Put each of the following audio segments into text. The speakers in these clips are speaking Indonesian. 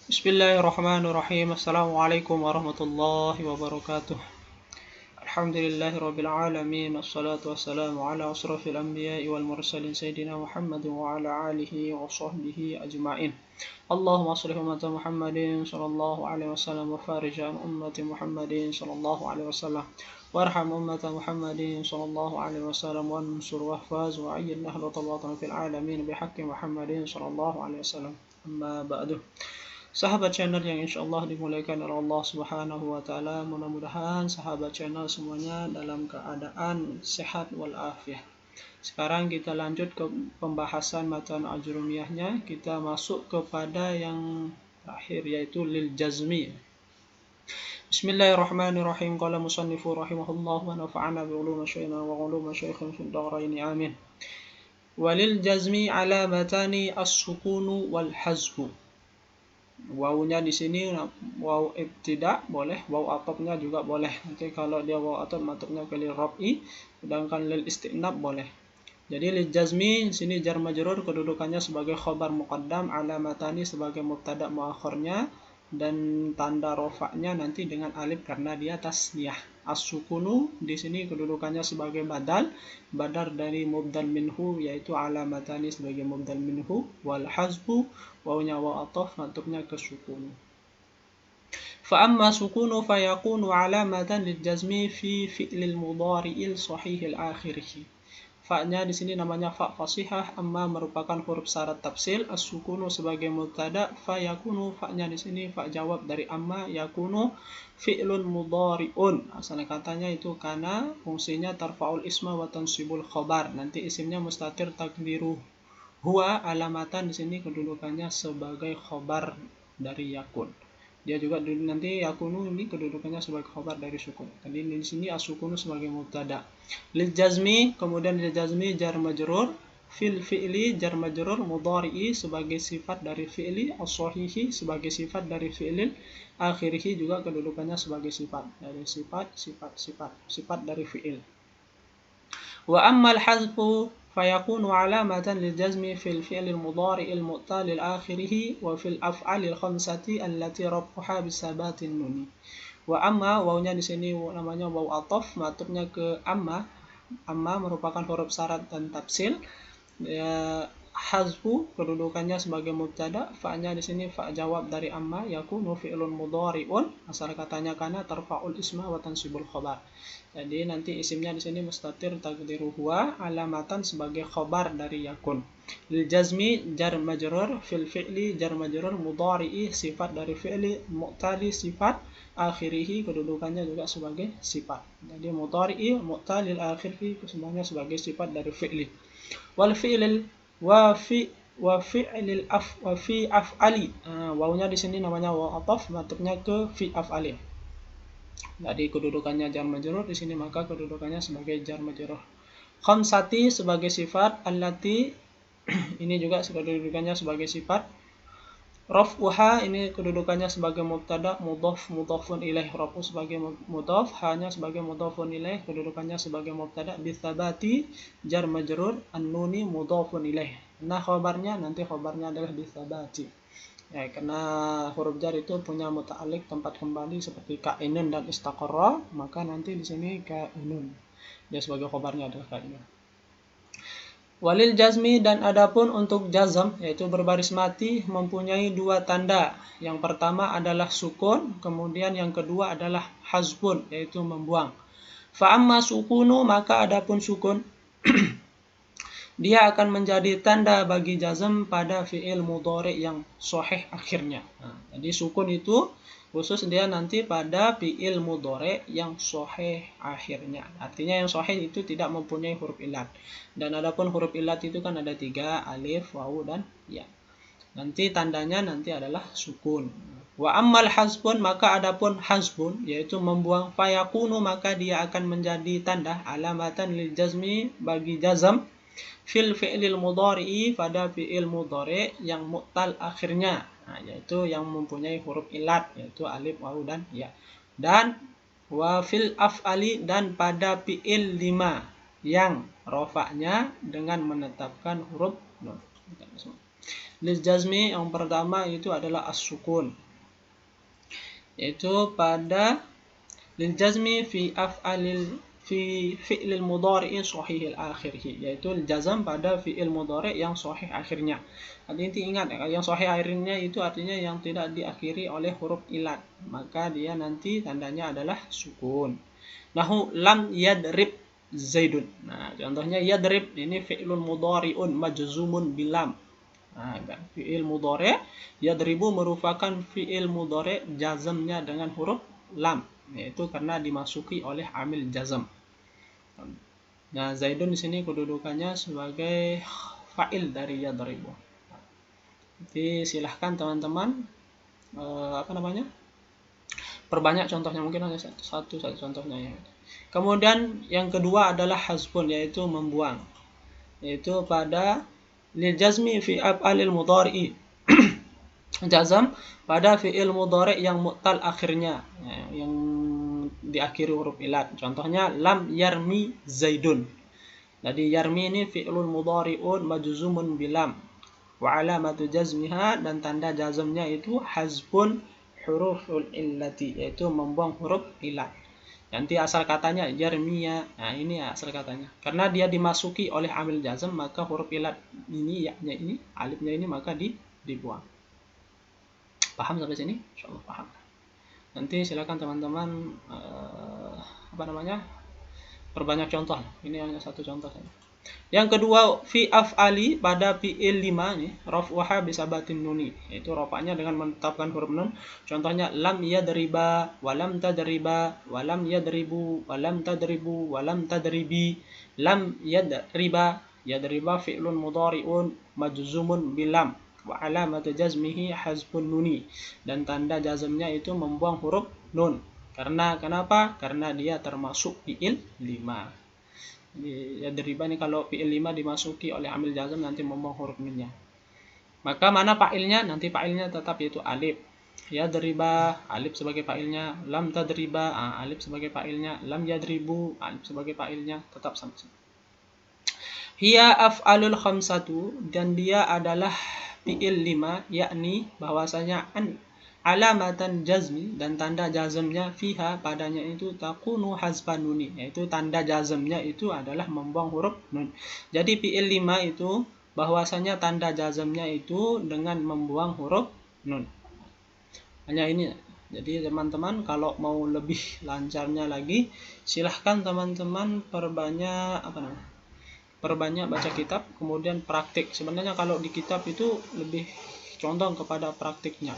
Bismillahirrahmanirrahim. Assalamualaikum warahmatullahi wabarakatuh. Alhamdulillahirabbil alamin. Wassalatu wassalamu ala asrofil anbiya'i wal mursalin sayyidina Muhammadin wa ala alihi wa sahbihi ajma'in. Allahumma shalli ummata Muhammadin sallallahu alaihi wasallam wa farij an ummati Muhammadin sallallahu alaihi wasallam. Warham ummata Muhammadin sallallahu alaihi wasallam wansur wahfaz wa ayyin nahdlatal watan fil alamin bihaqqi Muhammadin sallallahu alaihi wasallam. Amma ba'du. Sahabat channel yang insya Allah dimuliakan oleh Allah Subhanahu wa Ta'ala, mudah-mudahan sahabat channel semuanya dalam keadaan sehat walafiat. Sekarang kita lanjut ke pembahasan matan ajrumiyahnya. Kita masuk kepada yang terakhir, yaitu lil jazmi. Bismillahirrahmanirrahim. Qala musannifu rahimahullah wa nafa'ana bi ulumi syaikhin wa ulumi syaikhin fid dharain amin. Walil jazmi alamatani as-sukunu wal hazbu. Wawunya di sini waw ibtida boleh, waw atofnya juga boleh. Nanti kalau dia waw atof matufnya ke lil raf'i, sedangkan lil istinab boleh. Jadi lil jazmi di sini jar majrur kedudukannya sebagai khabar muqaddam, alamatani sebagai mubtada muakhirnya, dan tanda rofaknya nanti dengan alif karena dia tasniyah. As-sukunu di sini kedudukannya sebagai badal dari mubdal minhu, yaitu alamatani sebagai mubdal minhu, wal hazbu wawnya wa ataf matufnya ke sukunu. Fa amma sukunu fayakunu alamatan lil jazmi fi fi'lil mudhari'il sahihil akhirih. Fa-nya di sini namanya fa fasihah, amma merupakan huruf syarat tafsil. As-sukunu sebagai mubtada, fa yakunu fa-nya di sini fa jawab dari amma, yakunu fi'lun mudhari'un. Asal katanya itu karena fungsinya tarfa'ul isma wa tansibul khabar. Nanti isimnya mustatir takdiru huwa, alamatan di sini kedudukannya sebagai khabar dari yakun. Dia juga nanti yakunu ini kedudukannya sebagai khabar dari sukun. Tadi di sini as-sukunu sebagai mubtada. Lil jazmi, kemudian lil jazmi jar majrur, fil fi'li jar majrur, mudhari'i sebagai sifat dari fi'li, as-sahihi sebagai sifat dari fi'lil, akhirihi juga kedudukannya sebagai sifat dari sifat dari fi'il. Wa ammal hazfu fayakunu alamatan lil jazmi fil fi'lil mudhari'il mu'tal akhirih wa fil af'alil khamsati allati rafuha bisabatin nuni. Wa amma, wawnya di sini namanya waw ataf, matufnya ke amma. Amma merupakan huruf syarat dan tafsil. Hazfu kedudukannya sebagai mubtada, fa-nya di sini fa jawab dari amma, yakunu fi'lun mudhari'un, asal katanya kana tarfa'ul isma wa tansibul khabar. Jadi nanti isimnya di sini mustatir takdiru huwa, alamatan sebagai khabar dari yakun. Lil jazmi jar majrur, fil fi'li jar majrur, mudhari'i sifat dari fi'li, mu'tali sifat, akhirihi kedudukannya juga sebagai sifat. Jadi mudhari'i mu'talil akhirihi semuanya sebagai sifat dari fi'li. Wal fi'lil wa fi af'ali. Wawnya di sini namanya waw ataf, matufnya ke fi af'ali. Jadi kedudukannya jar majrur di sini, maka kedudukannya sebagai jar majrur. Khamsati sebagai sifat, allati ini juga kedudukannya sebagai sifat. Raf'uha ini kedudukannya sebagai mubtada, mudhafun ilaih, raf'u sebagai mudhaf, hanya sebagai mudhafun ilaih, kedudukannya sebagai mubtada, bisabati jar majrur, an-nuni mudhafun ilaih. Nah khabarnya nanti khabarnya adalah bisabati. Ya, karena huruf jar itu punya muta'alliq tempat kembali seperti ka'inun dan istaqarra, maka nanti di sini ka'inun. Dia sebagai khabarnya adalah ka'inun. Walil jazmi, dan adapun untuk jazm yaitu berbaris mati mempunyai dua tanda. Yang pertama adalah sukun, kemudian yang kedua adalah hazbun yaitu membuang. Fa amma sukunu, maka adapun sukun dia akan menjadi tanda bagi jazm pada fi'il mudhari yang sahih akhirnya. Jadi sukun itu khusus dia nanti pada fi'il mudhari yang sahih akhirnya. Artinya yang sahih itu tidak mempunyai huruf illat. Dan adapun huruf illat itu kan ada 3, alif, wawu, dan ya. Nanti tandanya nanti adalah sukun. Wa ammal hazbun, maka adapun hazbun yaitu membuang, fayakunu maka dia akan menjadi tanda alamatan lil jazmi bagi jazm fil fi'lil mudhari'i pada fi'il mudhari yang mu'tal akhirnya, yaitu yang mempunyai huruf illat yaitu alif, wawu, dan ya. Dan wa fil af'ali, dan pada fi'il 5 yang rofaknya dengan menetapkan huruf nun. Lil jazmi yang pertama itu adalah as-sukun, yaitu pada lil jazmi fi fi'lil mudhari'in sahihil akhirih, yaitu jazam pada fi'il mudhari' yang sahih akhirnya. Artinya ingat, yang sahih akhirnya itu artinya yang tidak diakhiri oleh huruf ilat, maka dia nanti tandanya adalah sukun. Nahu lam yadrib zaidun. Nah, contohnya yadrib ini fi'lun mudhari'un majzumun bilam. Nah, fi'il mudhari' yadribu merupakan fi'il mudhari' jazamnya dengan huruf lam, yaitu karena dimasuki oleh amil jazam. Nah, zaidun di sini kedudukannya sebagai fa'il dari yadribu. Jadi silahkan teman-teman perbanyak contohnya, mungkin hanya satu contohnya ya. Kemudian yang kedua adalah hazbun, yaitu membuang, yaitu pada lil jazmi fi af'alil mudhari'i jazam pada fi'il mudhari' yang mu'tal akhirnya, yang diakhiri huruf ilat. Contohnya lam yarmi zaidun. Jadi yarmi ini fi'lun mudhari'un majzumun bilam wa alamatu jazmiha, dan tanda jazmnya itu hazbun huruful illati, yaitu membuang huruf ilat. Nanti asal katanya yarmiya. Nah, ini asal katanya. Karena dia dimasuki oleh amil jazm, maka huruf ilat ini, ya-nya ini, alifnya ini maka dibuang. Paham sampai sini? Insyaallah paham. Nanti silakan teman-teman perbanyak contoh. Ini hanya satu contoh saja. Yang kedua, fi af'ali pada fi'il 5 nih, raf'uha bisabatin nuni, yaitu rafa'nya dengan menetapkan huruf nun. Contohnya lam yadriba wa lam tadriba wa lam yadribu wa lam tadribu wa lam tadribi. Lam yadriba, yadriba fi'lun mudhari'un majzumun bilam wa alamatu jazmihi hazbun nuni, dan tanda jazmnya itu membuang huruf nun. Kenapa? Karena dia termasuk fi'il 5. Yadriba ini kalau fi'il 5 dimasuki oleh amil jazm nanti membuang huruf nunnya. Maka mana fa'ilnya? Nanti fa'ilnya tetap yaitu alif. Yadriba, alif sebagai fa'ilnya. Lam tadriba, alif sebagai fa'ilnya. Lam yadribu, alif sebagai fa'ilnya. Tetap sama. Hiya af'alul khamsatu, dan dia adalah fi'il 5, yakni bahwasanya alamatan jazmi, dan tanda jazmnya fiha padanya itu takunu hazban nuni, yaitu tanda jazmnya itu adalah membuang huruf nun. Jadi fi'il 5 itu bahwasanya tanda jazmnya itu dengan membuang huruf nun. Hanya ini. Jadi teman-teman kalau mau lebih lancarnya lagi, silahkan teman-teman perbanyak baca kitab, kemudian praktik. Sebenarnya kalau di kitab itu lebih condong kepada praktiknya.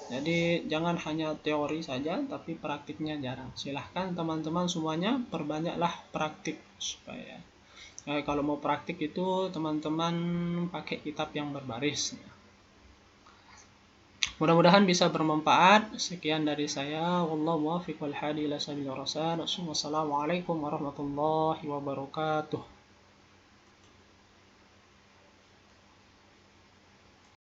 Jadi jangan hanya teori saja, tapi praktiknya jarang. Silahkan teman-teman semuanya perbanyaklah praktik, supaya kalau mau praktik itu teman-teman pakai kitab yang berbaris. Mudah-mudahan bisa bermanfaat. Sekian dari saya. Wallahu muwaffiq wal hadi ila sabilir rasyad. Wassalamualaikum warahmatullahi wabarakatuh.